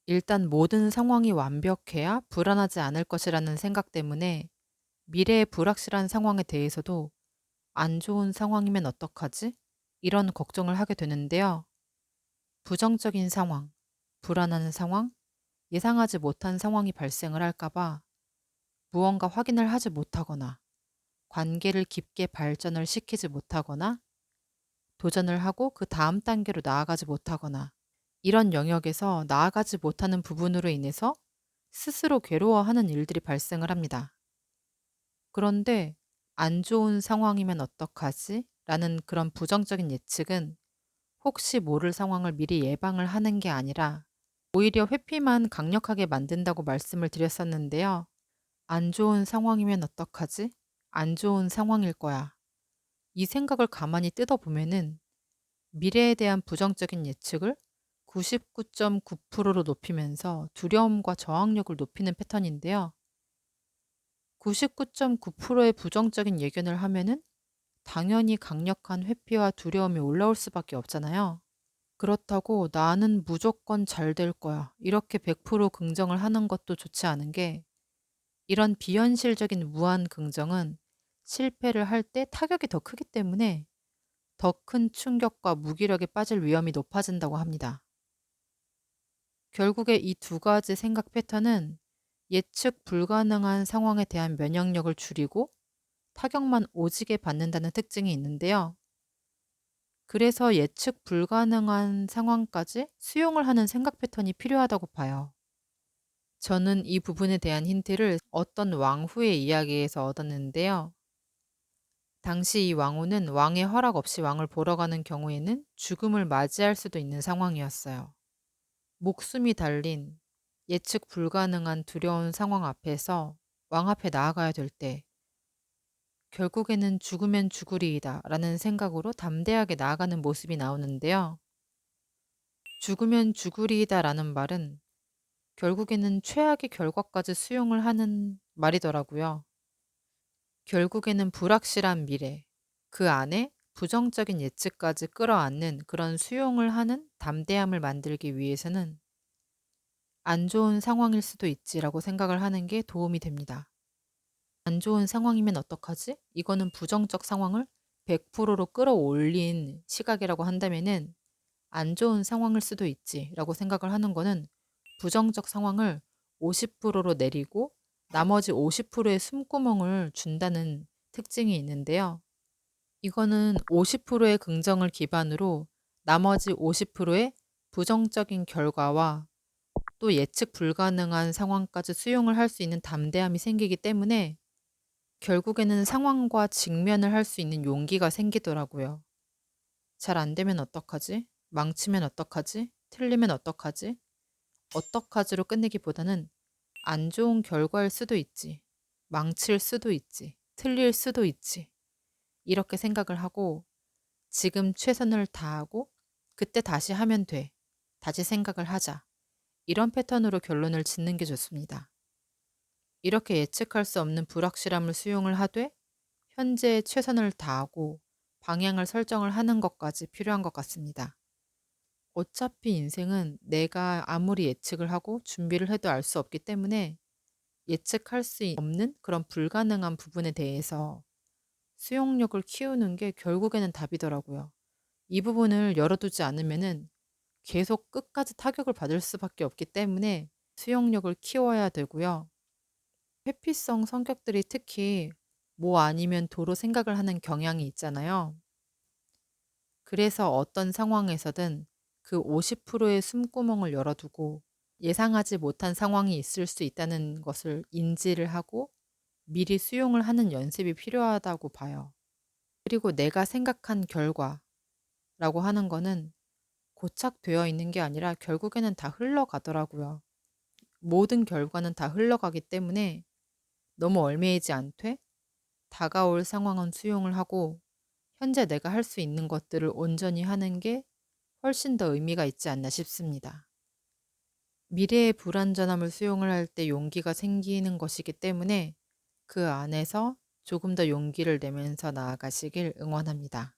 일단 모든 상황이 완벽해야 불안하지 않을 것이라는 생각 때문에 미래의 불확실한 상황에 대해서도 '안 좋은 상황이면 어떡하지?' 이런 걱정을 하게 되는데요. 부정적인 상황, 불안한 상황, 예상하지 못한 상황이 발생을 할까 봐 무언가 확인을 하지 못하거나 관계를 깊게 발전을 시키지 못하거나 도전을 하고 그 다음 단계로 나아가지 못하거나 이런 영역에서 나아가지 못하는 부분으로 인해서 스스로 괴로워하는 일들이 발생을 합니다. 그런데 '안 좋은 상황이면 어떡하지?' 라는 그런 부정적인 예측은 혹시 모를 상황을 미리 예방을 하는 게 아니라 오히려 회피만 강력하게 만든다고 말씀을 드렸었는데요. '안 좋은 상황이면 어떡하지? 안 좋은 상황일 거야.' 이 생각을 가만히 뜯어보면은 미래에 대한 부정적인 예측을 99.9%로 높이면서 두려움과 저항력을 높이는 패턴인데요. 99.9%의 부정적인 예견을 하면은 당연히 강력한 회피와 두려움이 올라올 수밖에 없잖아요. 그렇다고 '나는 무조건 잘 될 거야.' 이렇게 100% 긍정을 하는 것도 좋지 않은 게 이런 비현실적인 무한 긍정은 실패를 할 때 타격이 더 크기 때문에 더 큰 충격과 무기력에 빠질 위험이 높아진다고 합니다. 결국에 이 두 가지 생각 패턴은 예측 불가능한 상황에 대한 면역력을 줄이고 타격만 오지게 받는다는 특징이 있는데요. 그래서 예측 불가능한 상황까지 수용을 하는 생각 패턴이 필요하다고 봐요. 저는 이 부분에 대한 힌트를 어떤 왕후의 이야기에서 얻었는데요. 당시 이 왕후는 왕의 허락 없이 왕을 보러 가는 경우에는 죽음을 맞이할 수도 있는 상황이었어요. 목숨이 달린 예측 불가능한 두려운 상황 앞에서 왕 앞에 나아가야 될 때 결국에는 죽으면 죽으리이다 라는 생각으로 담대하게 나아가는 모습이 나오는데요. 죽으면 죽으리이다 라는 말은 결국에는 최악의 결과까지 수용을 하는 말이더라고요. 결국에는 불확실한 미래, 그 안에 부정적인 예측까지 끌어안는 그런 수용을 하는 담대함을 만들기 위해서는 안 좋은 상황일 수도 있지라고 생각을 하는 게 도움이 됩니다. 안 좋은 상황이면 어떡하지? 이거는 부정적 상황을 100%로 끌어올린 시각이라고 한다면은 안 좋은 상황일 수도 있지라고 생각을 하는 거는 부정적 상황을 50%로 내리고 나머지 50%의 숨구멍을 준다는 특징이 있는데요. 이거는 50%의 긍정을 기반으로 나머지 50%의 부정적인 결과와 또 예측 불가능한 상황까지 수용을 할 수 있는 담대함이 생기기 때문에 결국에는 상황과 직면을 할 수 있는 용기가 생기더라고요. 잘 안 되면 어떡하지? 망치면 어떡하지? 틀리면 어떡하지? 어떡하지로 끝내기보다는 안 좋은 결과일 수도 있지. 망칠 수도 있지. 틀릴 수도 있지. 이렇게 생각을 하고 지금 최선을 다하고 그때 다시 하면 돼. 다시 생각을 하자. 이런 패턴으로 결론을 짓는 게 좋습니다. 이렇게 예측할 수 없는 불확실함을 수용을 하되 현재 최선을 다하고 방향을 설정을 하는 것까지 필요한 것 같습니다. 어차피 인생은 내가 아무리 예측을 하고 준비를 해도 알 수 없기 때문에 예측할 수 없는 그런 불가능한 부분에 대해서 수용력을 키우는 게 결국에는 답이더라고요. 이 부분을 열어두지 않으면은 계속 끝까지 타격을 받을 수밖에 없기 때문에 수용력을 키워야 되고요. 회피성 성격들이 특히 뭐 아니면 도로 생각을 하는 경향이 있잖아요. 그래서 어떤 상황에서든 그 50%의 숨구멍을 열어두고 예상하지 못한 상황이 있을 수 있다는 것을 인지를 하고 미리 수용을 하는 연습이 필요하다고 봐요. 그리고 내가 생각한 결과라고 하는 거는 고착되어 있는 게 아니라 결국에는 다 흘러가더라고요. 모든 결과는 다 흘러가기 때문에 너무 얽매이지 않되 다가올 상황은 수용을 하고 현재 내가 할 수 있는 것들을 온전히 하는 게 훨씬 더 의미가 있지 않나 싶습니다. 미래의 불완전함을 수용을 할 때 용기가 생기는 것이기 때문에 그 안에서 조금 더 용기를 내면서 나아가시길 응원합니다.